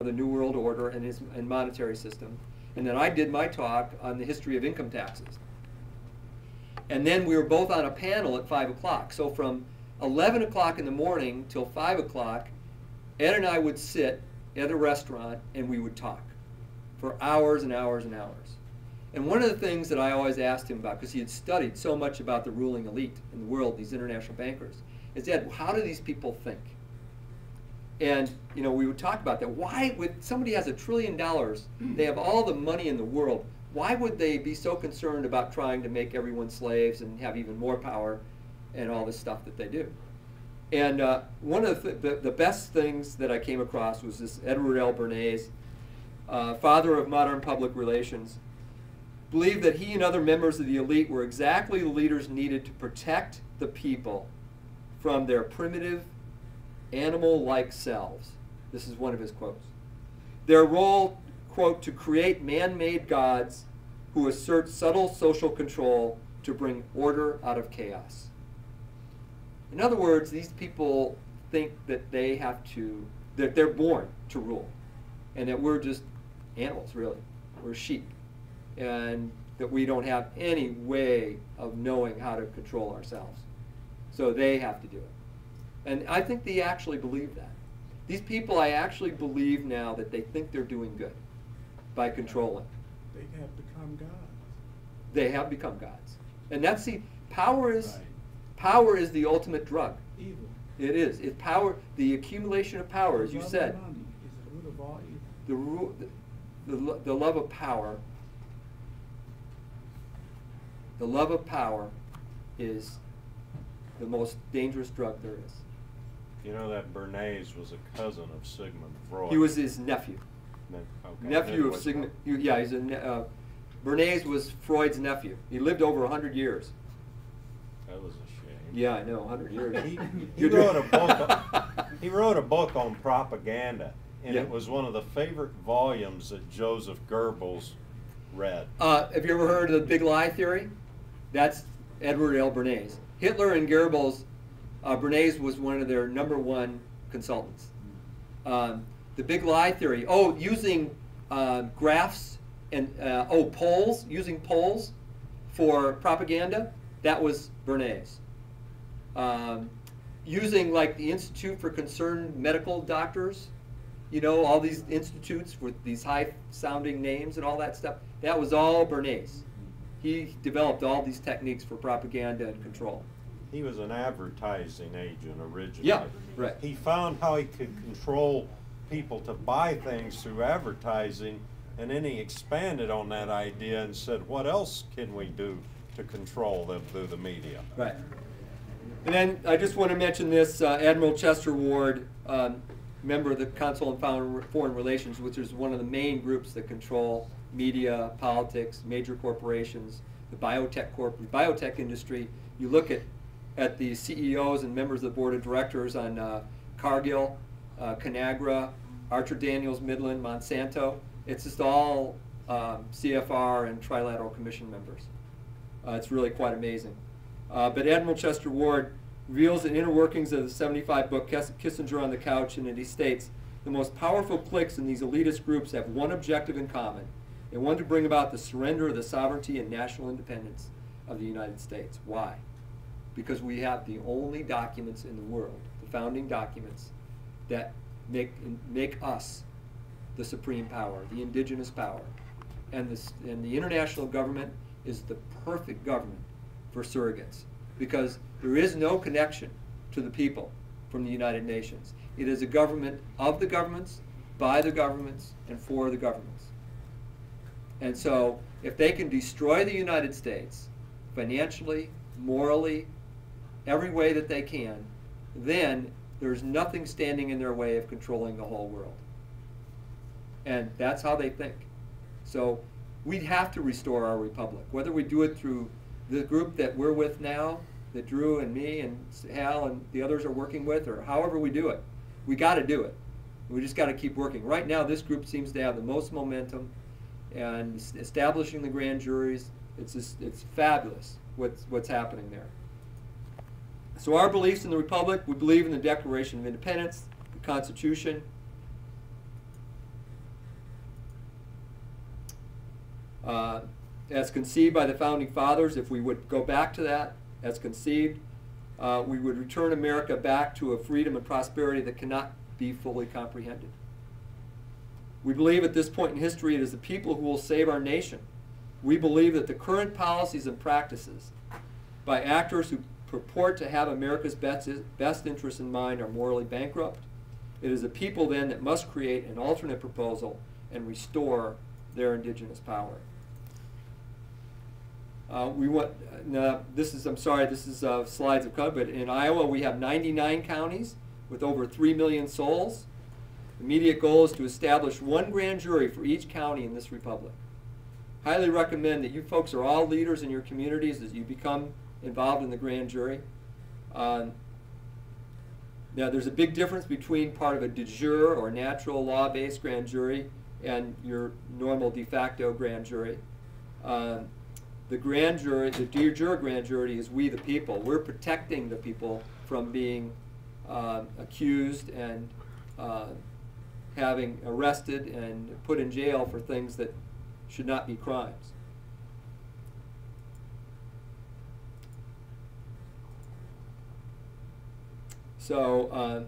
the New World Order and monetary system. And then I did my talk on the history of income taxes. And then we were both on a panel at 5 o'clock. So from 11 o'clock in the morning till 5 o'clock, Ed and I would sit at a restaurant and we would talk for hours and hours and hours. And one of the things that I always asked him about, because he had studied so much about the ruling elite in the world, these international bankers, is, Ed, how do these people think? And we would talk about that. Why would somebody has $1 trillion, they have all the money in the world, why would they be so concerned about trying to make everyone slaves and have even more power and all this stuff that they do? And one of the best things that I came across was this Edward L. Bernays, father of modern public relations, believed that he and other members of the elite were exactly the leaders needed to protect the people from their primitive, animal-like selves. This is one of his quotes. Their role, quote, to create man-made gods who assert subtle social control to bring order out of chaos. In other words, these people think that they have to, that they're born to rule, and that we're just animals, really. We're sheep, and that we don't have any way of knowing how to control ourselves. So they have to do it. And I think they actually believe that. These people, I actually believe now that they think they're doing good by controlling. They have become gods. They have become gods. And that's the power is the ultimate drug. Evil. It is. It's power, the accumulation of power, as you said. Money is the root of all evil. The love of power. The love of power is the most dangerous drug there is. You know that Bernays was a cousin of Sigmund Freud. He was his nephew. Okay. Nephew of Sigmund. Yeah, he's Bernays was Freud's nephew. He lived over 100 years. That was a shame. Yeah, I know, 100 years. He wrote a book. He wrote a book on propaganda, and Yeah. it was one of the favorite volumes that Joseph Goebbels read. Have you ever heard of the Big Lie theory? That's Edward L. Bernays. Hitler and Goebbels, Bernays was one of their #1 consultants. The Big Lie theory, using graphs and polls, using polls for propaganda, that was Bernays. Using like the Institute for Concerned Medical Doctors, all these institutes with these high-sounding names and all that stuff, that was all Bernays. He developed all these techniques for propaganda and control. He was an advertising agent originally. Yeah, right. He found how he could control people to buy things through advertising, and then he expanded on that idea and said, what else can we do to control them through the media? Right. And then I just want to mention this, Admiral Chester Ward, member of the Council on Foreign Relations, which is one of the main groups that control media, politics, major corporations, the biotech industry. You look at the CEOs and members of the board of directors on Cargill, Conagra, Archer Daniels Midland, Monsanto. It's just all CFR and Trilateral Commission members. It's really quite amazing. But Admiral Chester Ward reveals the inner workings of the 75 book Kissinger on the Couch, and he states, the most powerful cliques in these elitist groups have one objective in common. They want to bring about the surrender of the sovereignty and national independence of the United States. Why? Because we have the only documents in the world, the founding documents, that make us the supreme power, the indigenous power. And the international government is the perfect government for surrogates, because there is no connection to the people from the United Nations. It is a government of the governments, by the governments, and for the governments. And so if they can destroy the United States financially, morally, every way that they can, then there's nothing standing in their way of controlling the whole world. And that's how they think. So we'd have to restore our republic, whether we do it through the group that we're with now, that Drew and me and Hal and the others are working with, or however we do it. We got to do it. We just got to keep working. Right now, this group seems to have the most momentum, and establishing the grand juries, it's fabulous what's happening there. So our beliefs in the Republic, we believe in the Declaration of Independence, the Constitution, As conceived by the Founding Fathers, if we would go back to that, as conceived, we would return America back to a freedom and prosperity that cannot be fully comprehended. We believe at this point in history it is the people who will save our nation. We believe that the current policies and practices by actors who purport to have America's best interests in mind are morally bankrupt. It is the people then that must create an alternate proposal and restore their indigenous power. This is slides of covered, but in Iowa we have 99 counties with over 3 million souls. The immediate goal is to establish one grand jury for each county in this republic. Highly recommend that you folks are all leaders in your communities as you become involved in the grand jury. Now there's a big difference between part of a de jure or natural law-based grand jury and your normal de facto grand jury. The grand jury, the de jure grand jury is we the people. We're protecting the people from being accused and having arrested and put in jail for things that should not be crimes. So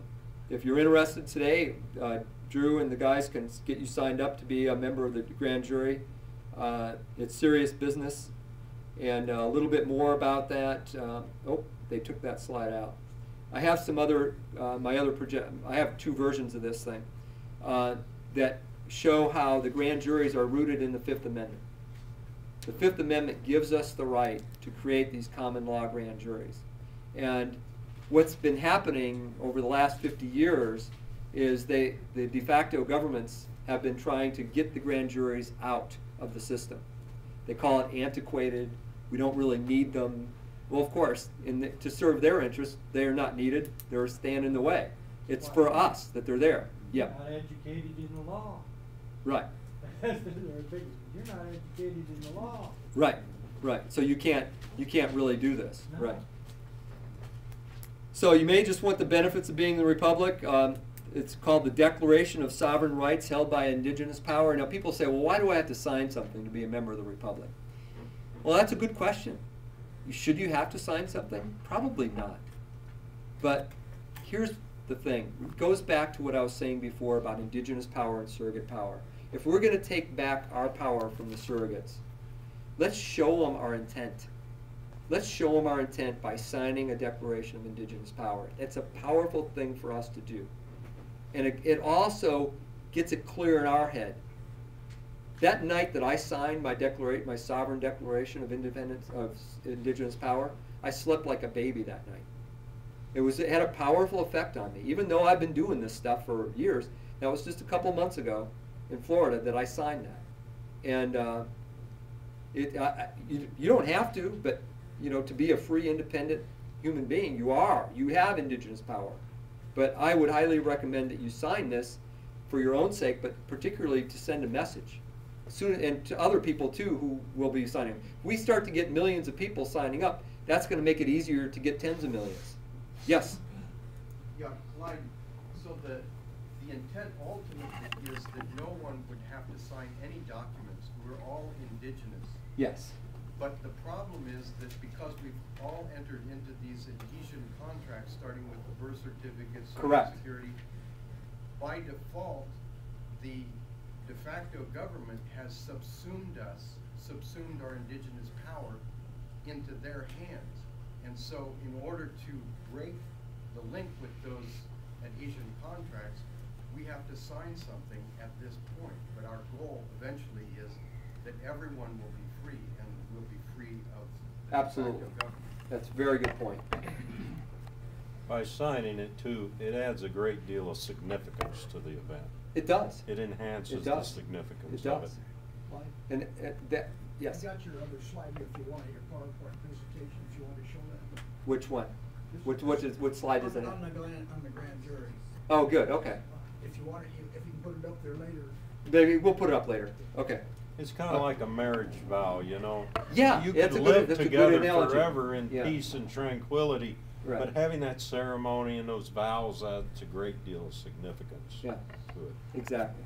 if you're interested today, Drew and the guys can get you signed up to be a member of the grand jury. It's serious business. And a little bit more about that. Oh, they took that slide out. I have some other, I have two versions of this thing that show how the grand juries are rooted in the Fifth Amendment. The Fifth Amendment gives us the right to create these common law grand juries. And what's been happening over the last 50 years is the de facto governments have been trying to get the grand juries out of the system. They call it antiquated. We don't really need them. Well, of course, to serve their interests, they are not needed. They're standing in the way. It's for us that they're there. Yeah. Not educated in the law. Right. You're not educated in the law. Right. Right. So you can't really do this. No. Right. So you may just want the benefits of being in the republic. It's called the Declaration of Sovereign Rights held by indigenous power. Now people say, well, why do I have to sign something to be a member of the republic? Well, that's a good question. Should you have to sign something? Probably not. But here's the thing. It goes back to what I was saying before about indigenous power and surrogate power. If we're going to take back our power from the surrogates, let's show them our intent. Let's show them our intent by signing a Declaration of Indigenous Power. It's a powerful thing for us to do. And it also gets it clear in our head. That night that I signed my sovereign declaration of independence of indigenous power, I slept like a baby that night. It had a powerful effect on me, even though I've been doing this stuff for years. That was just a couple months ago in Florida that I signed that. And you don't have to, but to be a free, independent human being, you have indigenous power. But I would highly recommend that you sign this for your own sake, but particularly to send a message. And to other people too who will be signing. If we start to get millions of people signing up, that's going to make it easier to get tens of millions. Yes? Yeah, Clyde, so the intent ultimately is that no one would have to sign any documents. We're all indigenous. Yes. But the problem is that because we've all entered into these adhesion contracts, starting with the birth certificate, Social Security, by default, the de facto government has subsumed our indigenous power into their hands. And so in order to break the link with those adhesion contracts, we have to sign something at this point. But our goal eventually is that everyone will be free and will be free of the Absolutely. de facto government. That's a very good point. By signing it too, it adds a great deal of significance to the event. It does. It enhances It does. the significance It of does. it. And that, yes. I got your other slide if you want, your PowerPoint presentation, if you want to show that. Which one? What slide is it? On the grand jury. Oh, good. Okay. If you want it, if you can put it up there later. Maybe we'll put it up later. Okay. It's kind of like a marriage vow, Yeah, You that's could a good- live that's a good together analogy. forever in Yeah. peace and tranquility, Right. but having that ceremony and those vows adds a great deal of significance Yeah. to it. Exactly.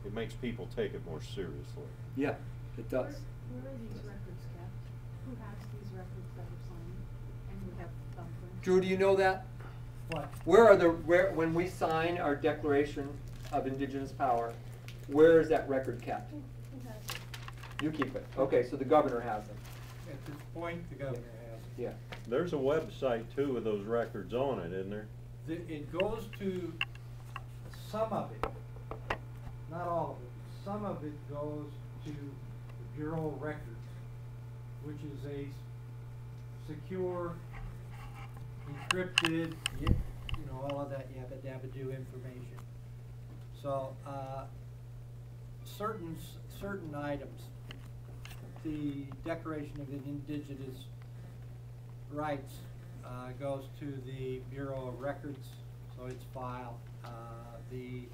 It makes people take it more seriously. Yeah. It does. Where are these records kept? Who has these records that are signed and would have thumbprints? Drew, do you know that? What? When we sign our Declaration of Indigenous Power, where is that record kept? Who has it? You keep it. Okay, so the governor has them. At this point, the governor has. Yeah. There's a website too with those records on it, isn't there? It goes to, some of it, not all of it, some of it goes to the Bureau of Records, which is a secure, encrypted, you know, all of that, you have to do information. So, certain items, the Declaration of Indigenous Rights goes to the Bureau of Records, so it's filed. The